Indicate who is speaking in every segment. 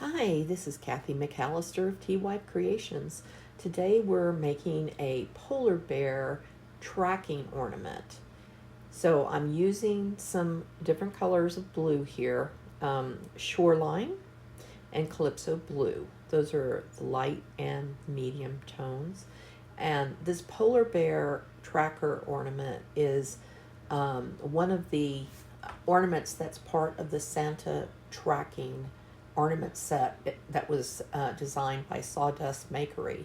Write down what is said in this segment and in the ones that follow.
Speaker 1: Hi, this is Kathy McAlliister of Teawife Creations. Today we're making a polar bear tracking ornament. So I'm using some different colors of blue here, Shoreline and Calypso Blue. Those are the light and medium tones. And this polar bear tracker ornament is one of the ornaments that's part of the Santa tracking ornament set that was designed by Sawdust Makery,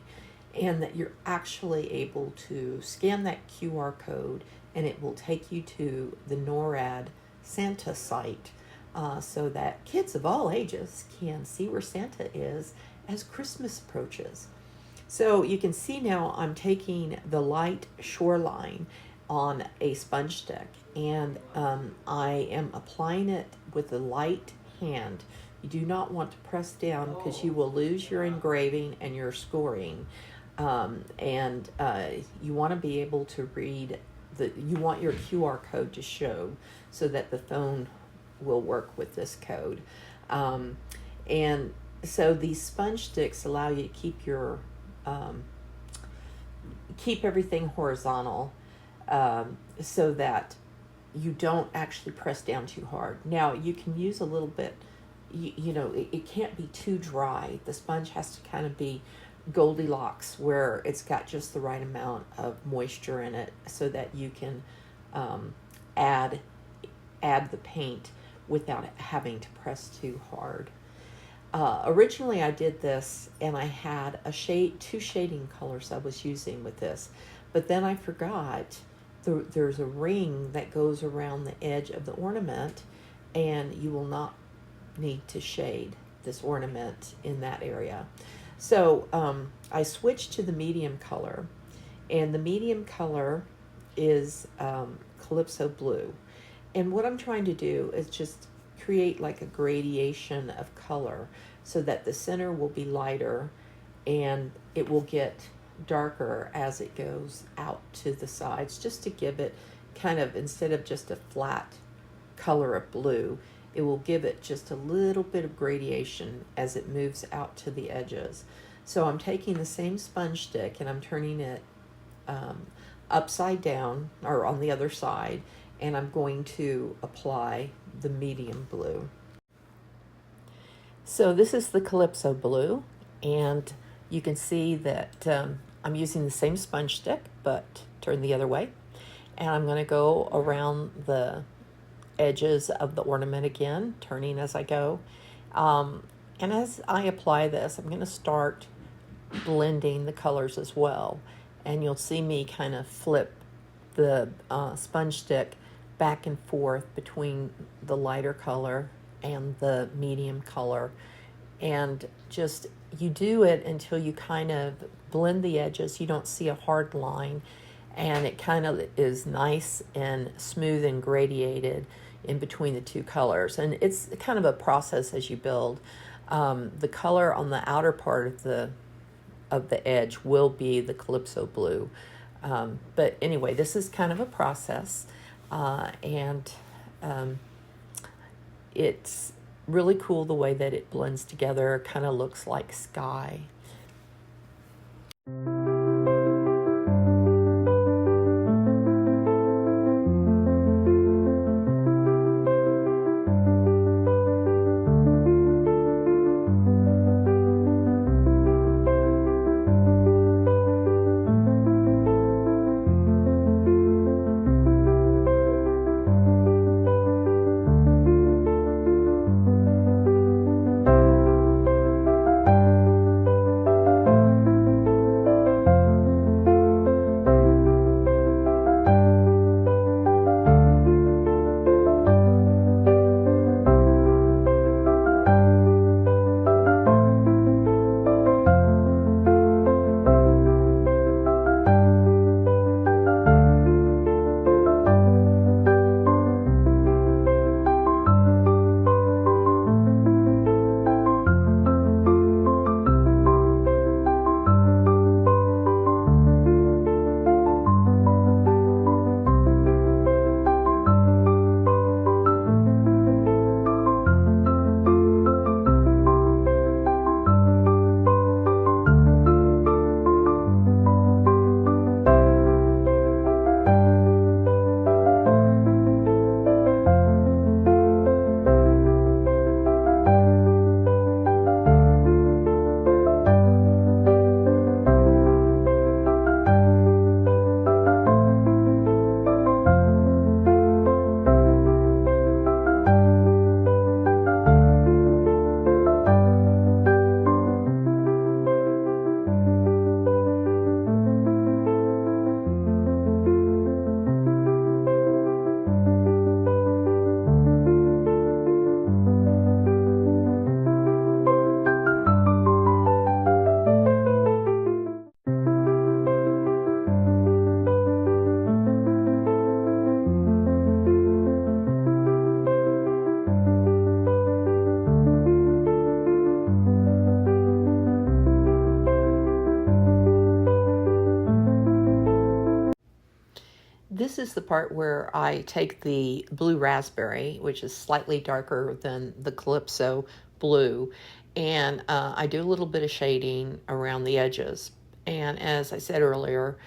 Speaker 1: and that you're actually able to scan that QR code and it will take you to the NORAD Santa site, so that kids of all ages can see where Santa is as Christmas approaches. So you can see now I'm taking the light Shoreline on a sponge stick, and I am applying it with a light hand. You do not want to press down because you will lose your engraving and your scoring. And you want to be able to read you want your QR code to show so that the phone will work with this code. And so these sponge sticks allow you to keep your keep everything horizontal, so that you don't actually press down too hard. Now you can use a little bit, it can't be too dry. The sponge has to kind of be Goldilocks, where it's got just the right amount of moisture in it so that you can add the paint without having to press too hard. Originally I did this and I had two shading colors I was using with this, but then I forgot there's a ring that goes around the edge of the ornament, and you will not need to shade this ornament in that area. So I switched to the medium color, and the medium color is Calypso Blue. And what I'm trying to do is just create like a gradation of color so that the center will be lighter and it will get darker as it goes out to the sides, just to give it kind of, instead of just a flat color of blue, it will give it just a little bit of gradation as it moves out to the edges. So I'm taking the same sponge stick and I'm turning it upside down, or on the other side, and I'm going to apply the medium blue. So this is the Calypso Blue, and you can see that I'm using the same sponge stick but turned the other way, and I'm going to go around the edges of the ornament again, turning as I go. And as I apply this, I'm going to start blending the colors as well, and you'll see me kind of flip the sponge stick back and forth between the lighter color and the medium color, and just you do it until you kind of blend the edges. You don't see a hard line, and it kind of is nice and smooth and gradiated in between the two colors. And it's kind of a process as you build. The color on the outer part of the edge will be the Calypso Blue. But anyway, this is kind of a process, and it's really cool the way that it blends together. Kind of looks like sky. this is the part where I take the blue raspberry, which is slightly darker than the Calypso blue, and I do a little bit of shading around the edges. And as I said earlier,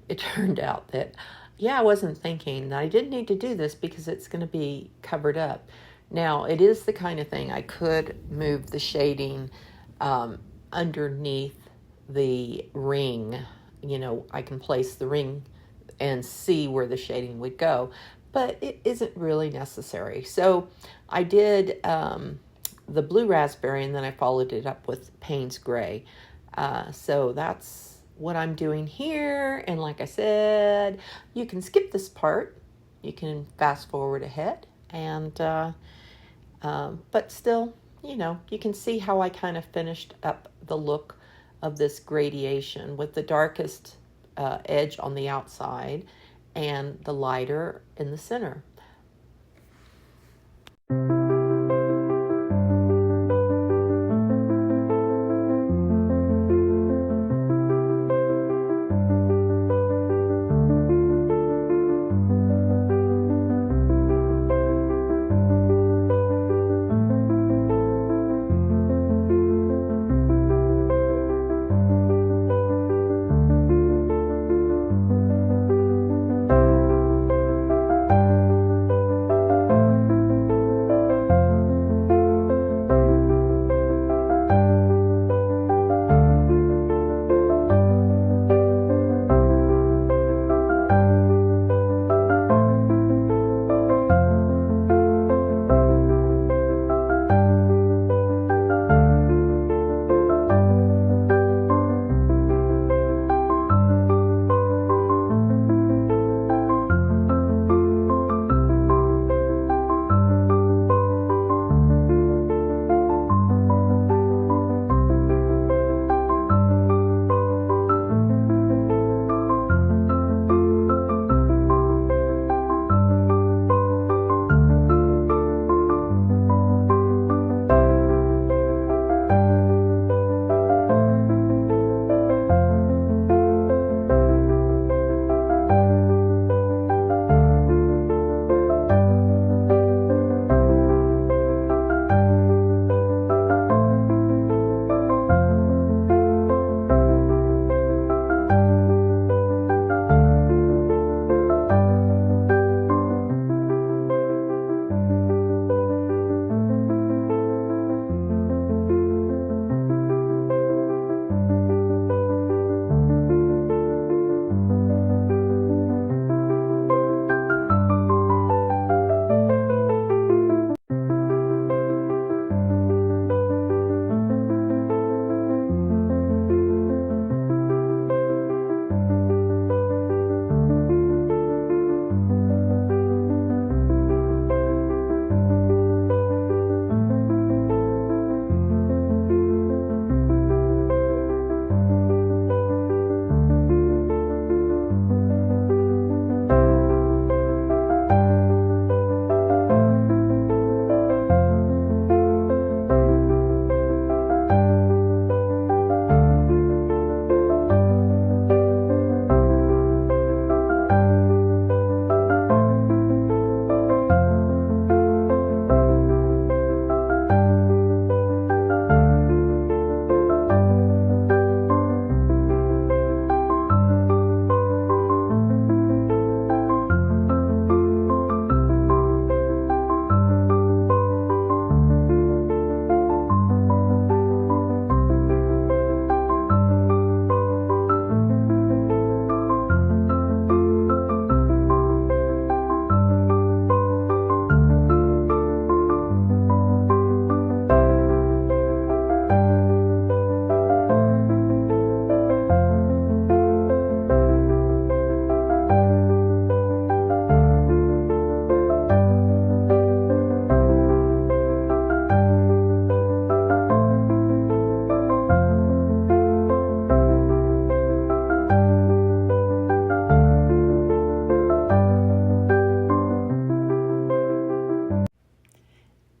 Speaker 1: it turned out that, yeah, I wasn't thinking that I didn't need to do this because it's going to be covered up. Now, it is the kind of thing I could move the shading underneath the ring. You know, I can place the ring and see where the shading would go, but it isn't really necessary. So I did the blue raspberry, and then I followed it up with Payne's Gray. So that's what I'm doing here. And like I said, you can skip this part. You can fast forward ahead. And but still, you know, you can see how I kind of finished up the look of this gradation with the darkest edge on the outside and the lighter in the center.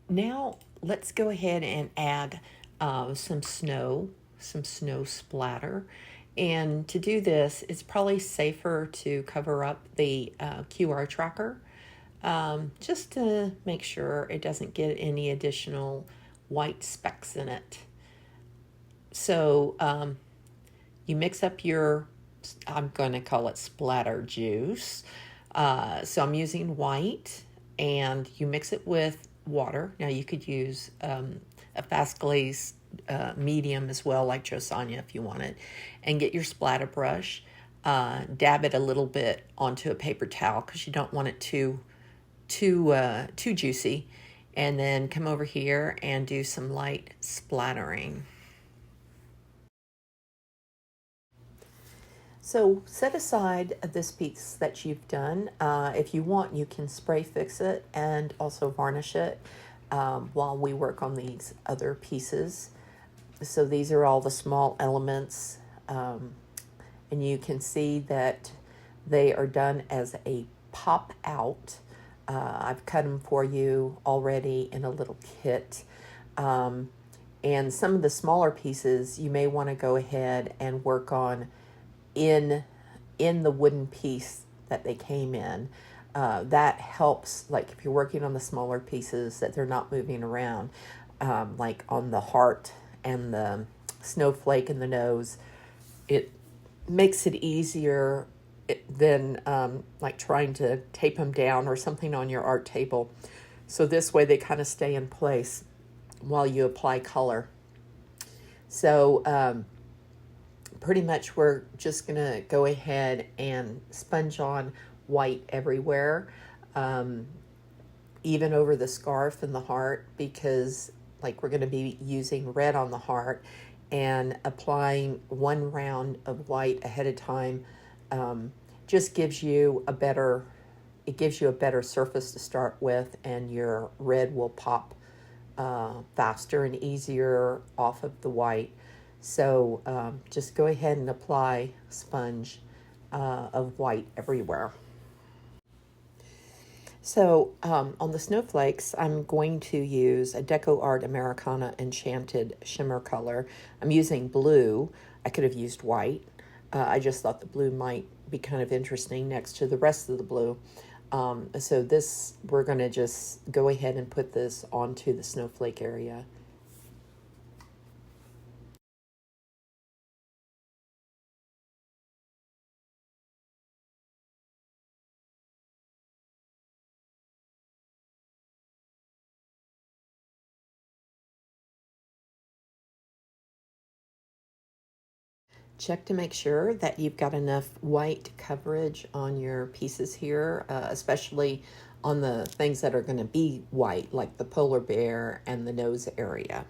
Speaker 1: Now let's go ahead and add some snow splatter. And to do this, it's probably safer to cover up the QR tracker, just to make sure it doesn't get any additional white specks in it. So you mix up your, I'm going to call it splatter juice. So I'm using white, and you mix it with water. Now you could use a fast glaze medium as well, like Josanya if you want it, and get your splatter brush. Dab it a little bit onto a paper towel because you don't want it too juicy, and then come over here and do some light splattering. So set aside this piece that you've done. If you want, you can spray fix it and also varnish it while we work on these other pieces. So these are all the small elements, and you can see that they are done as a pop out. I've cut them for you already in a little kit. And some of the smaller pieces you may want to go ahead and work on in the wooden piece that they came in. That helps, like if you're working on the smaller pieces, that they're not moving around, like on the heart and the snowflake and the nose. It makes it easier than like trying to tape them down or something on your art table. So this way they kind of stay in place while you apply color. So pretty much we're just going to go ahead and sponge on white everywhere, even over the scarf and the heart, because like we're going to be using red on the heart, and applying one round of white ahead of time just gives you a better surface to start with, and your red will pop faster and easier off of the white. So just go ahead and apply sponge of white everywhere. So on the snowflakes, I'm going to use a Deco Art Americana Enchanted Shimmer color. I'm using blue. I could have used white. I just thought the blue might be kind of interesting next to the rest of the blue. So this, we're going to just go ahead and put this onto the snowflake area. Check to make sure that you've got enough white coverage on your pieces here, especially on the things that are going to be white, like the polar bear and the nose area.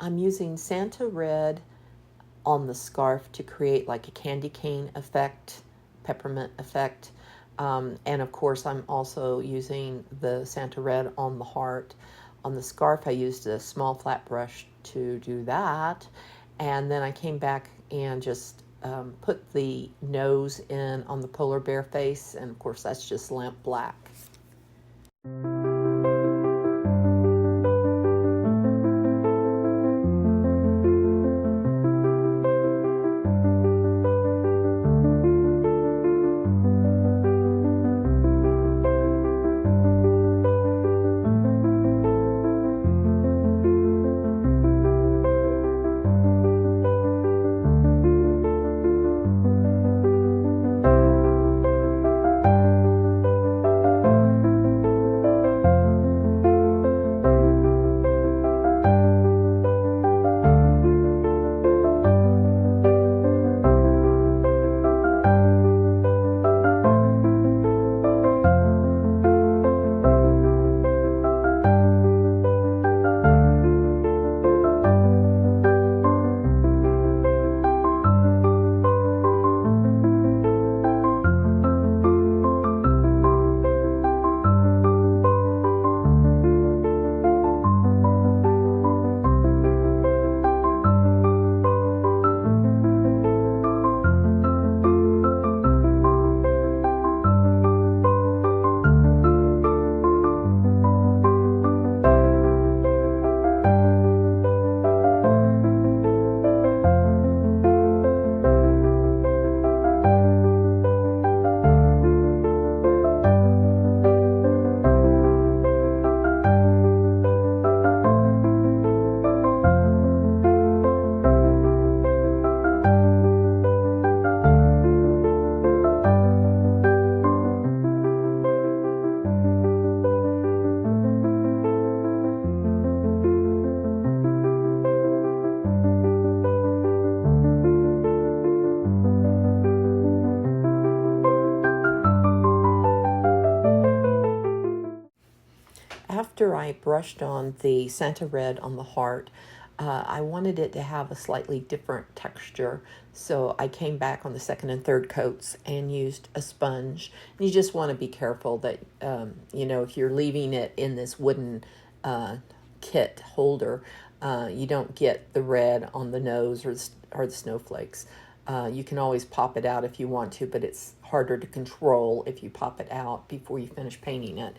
Speaker 1: I'm using Santa Red on the scarf to create like a candy cane effect, peppermint effect. And of course, I'm also using the Santa Red on the heart. On the scarf, I used a small flat brush to do that. And then I came back and just put the nose in on the polar bear face. And of course, that's just lamp black. After I brushed on the Santa Red on the heart, I wanted it to have a slightly different texture. So I came back on the second and third coats and used a sponge. And you just want to be careful that, if you're leaving it in this wooden kit holder, you don't get the red on the nose or the snowflakes. You can always pop it out if you want to, but it's harder to control if you pop it out before you finish painting it.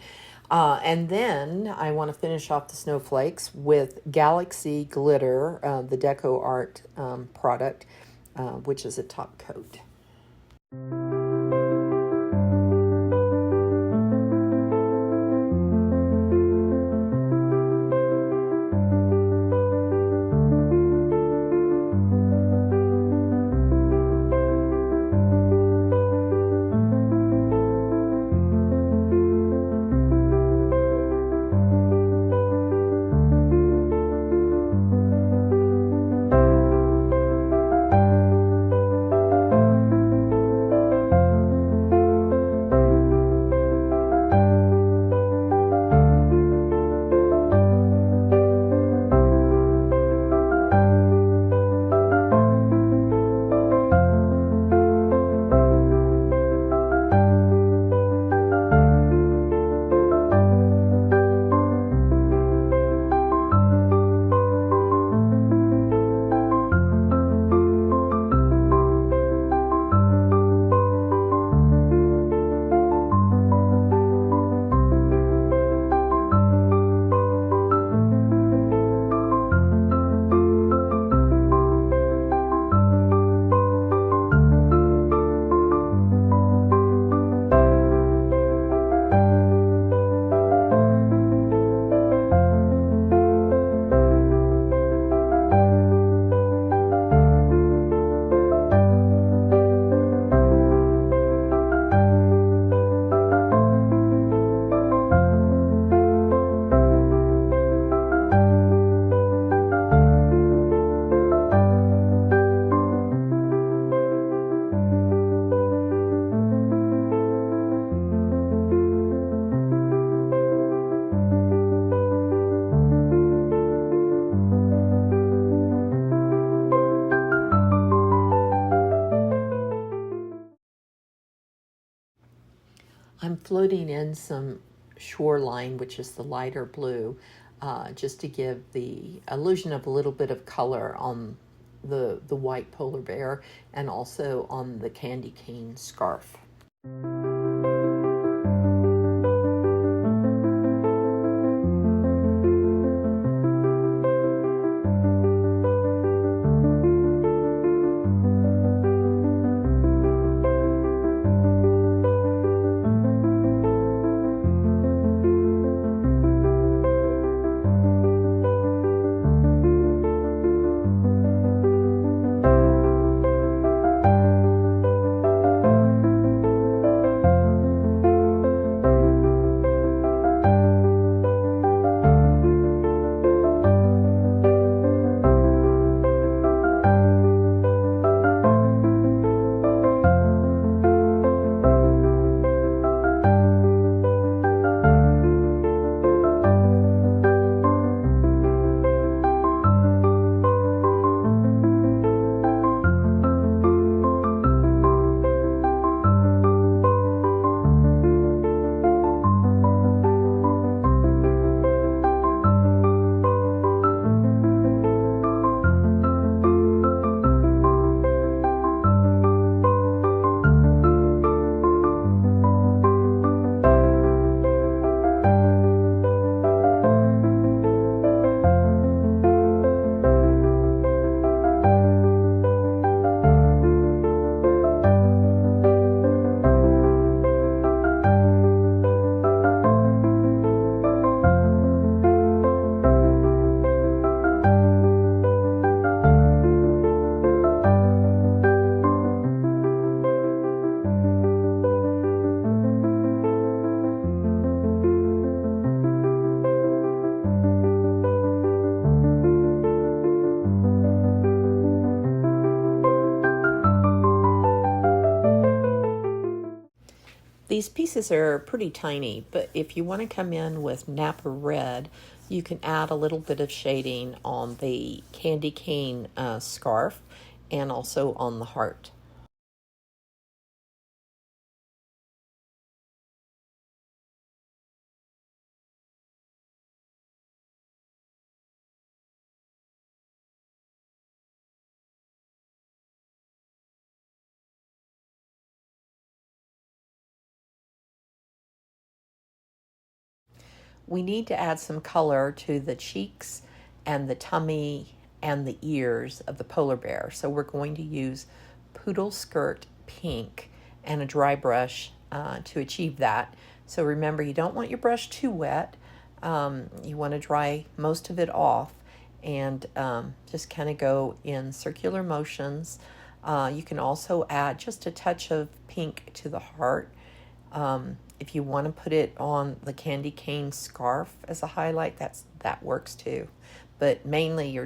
Speaker 1: And then I want to finish off the snowflakes with Galaxy Glitter, the Deco Art product, which is a top coat. I'm floating in some shoreline, which is the lighter blue, just to give the illusion of a little bit of color on the white polar bear and also on the candy cane scarf. These pieces are pretty tiny, but if you want to come in with Napa Red, you can add a little bit of shading on the candy cane scarf and also on the heart. We need to add some color to the cheeks and the tummy and the ears of the polar bear. So we're going to use Poodle Skirt Pink and a dry brush to achieve that. So remember, you don't want your brush too wet. You want to dry most of it off and just kind of go in circular motions. You can also add just a touch of pink to the heart. If you want to put it on the candy cane scarf as a highlight, that works too. But mainly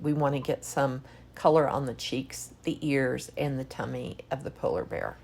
Speaker 1: we want to get some color on the cheeks, the ears, and the tummy of the polar bear.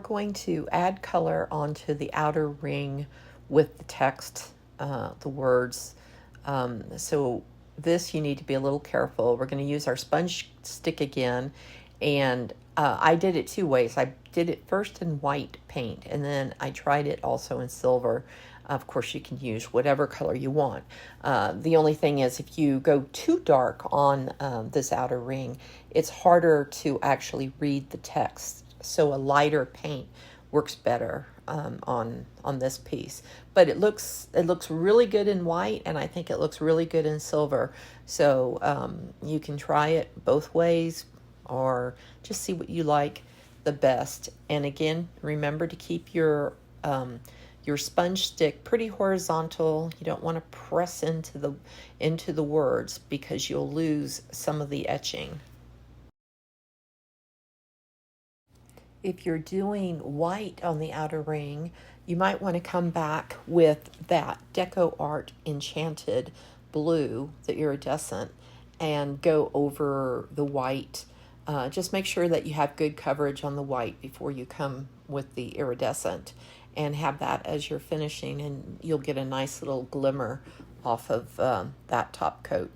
Speaker 1: going to add color onto the outer ring with the text, the words. So this, you need to be a little careful. We're going to use our sponge stick again, and I did it two ways. I did it first in white paint, and then I tried it also in silver. Of course, you can use whatever color you want. The only thing is, if you go too dark on this outer ring, it's harder to actually read the text. So a lighter paint works better on this piece. But it looks really good in white, and I think it looks really good in silver. So you can try it both ways, or just see what you like the best. And again, remember to keep your sponge stick pretty horizontal. You don't want to press into the words, because you'll lose some of the etching. If you're doing white on the outer ring, you might want to come back with that Deco Art Enchanted blue, the iridescent, and go over the white. Just make sure that you have good coverage on the white before you come with the iridescent, and have that as your finishing, and you'll get a nice little glimmer off of that top coat.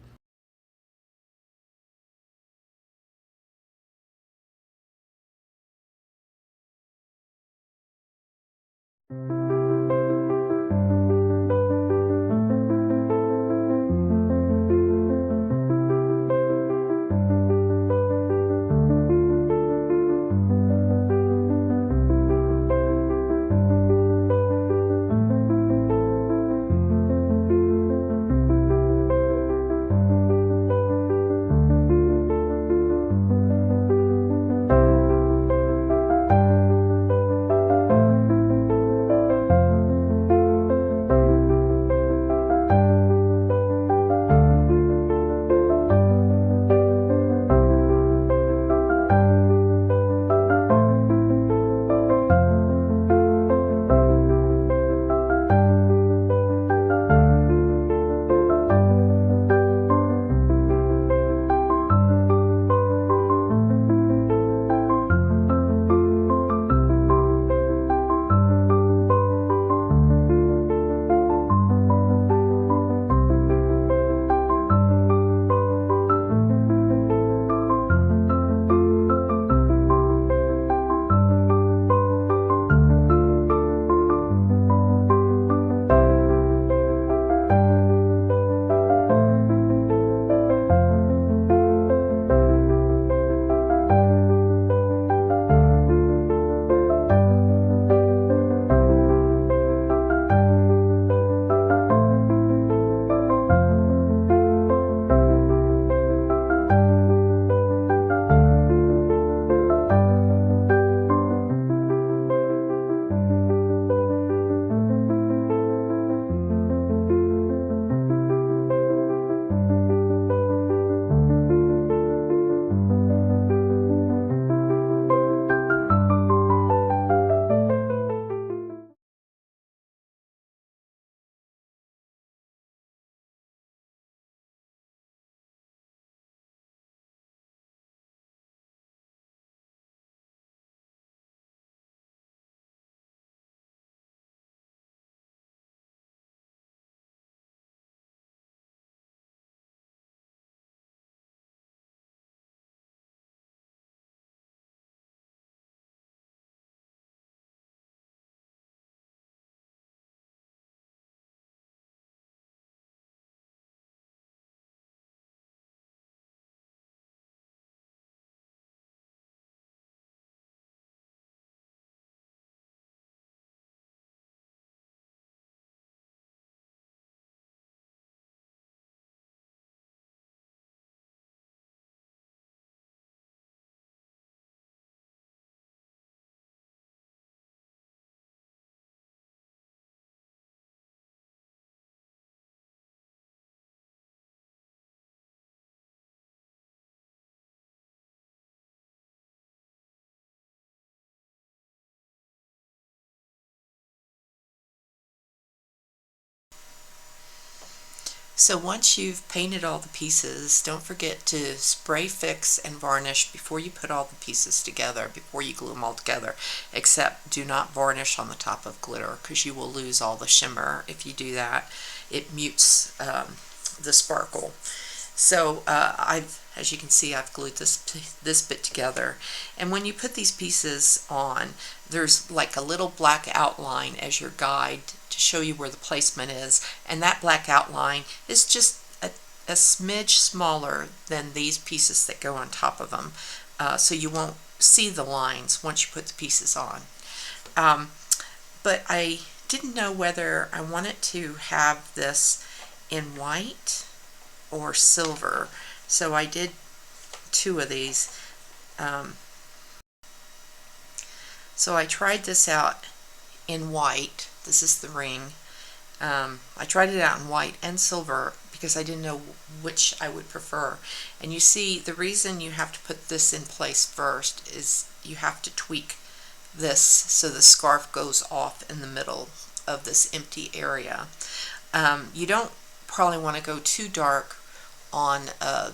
Speaker 1: So once you've painted all the pieces, don't forget to spray, fix, and varnish before you put all the pieces together, before you glue them all together, except do not varnish on the top of glitter because you will lose all the shimmer if you do that. It mutes the sparkle. So as you can see, I've glued this bit together. And when you put these pieces on, there's like a little black outline as your guide to show you where the placement is. And that black outline is just a smidge smaller than these pieces that go on top of them. So you won't see the lines once you put the pieces on. But I didn't know whether I wanted to have this in white or silver, so I did two of these. So I tried this out in white. This is the ring. I tried it out in white and silver because I didn't know which I would prefer. And you see, the reason you have to put this in place first is you have to tweak this so the scarf goes off in the middle of this empty area. You don't probably want to go too dark on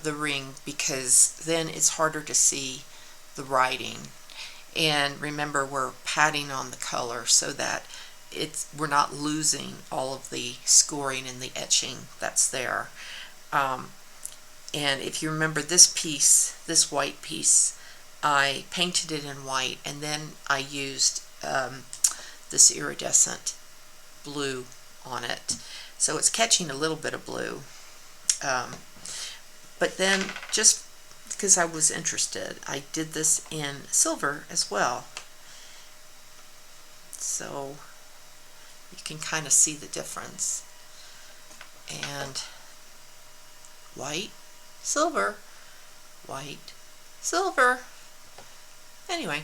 Speaker 1: the ring because then it's harder to see the writing. And remember, we're patting on the color so that we're not losing all of the scoring and the etching that's there. And if you remember this piece, this white piece, I painted it in white and then I used this iridescent blue on it. So it's catching a little bit of blue. But then, just because I was interested, I did this in silver as well. So you can kind of see the difference. And white, silver, white, silver. Anyway,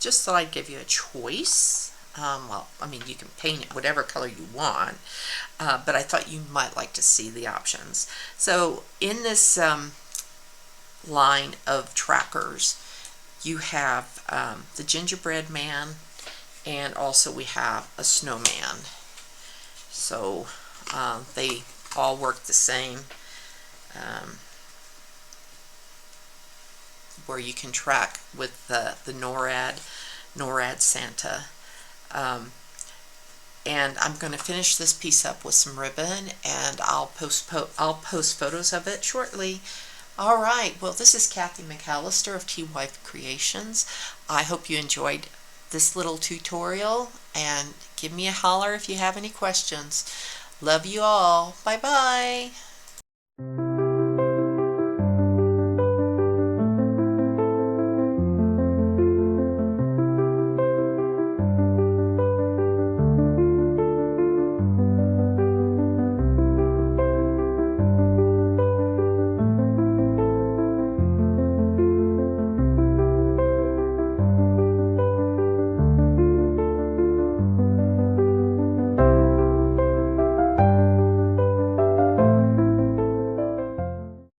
Speaker 1: just thought I'd give you a choice. Well, I mean, you can paint it whatever color you want, but I thought you might like to see the options. So in this line of trackers, you have the gingerbread man, and also we have a snowman. So they all work the same, where you can track with the NORAD Santa. And I'm going to finish this piece up with some ribbon, and I'll post photos of it shortly. All right, well, this is Kathy McAlliister of Teawife Creations. I hope you enjoyed this little tutorial, and give me a holler if you have any questions. Love you all. Bye-bye.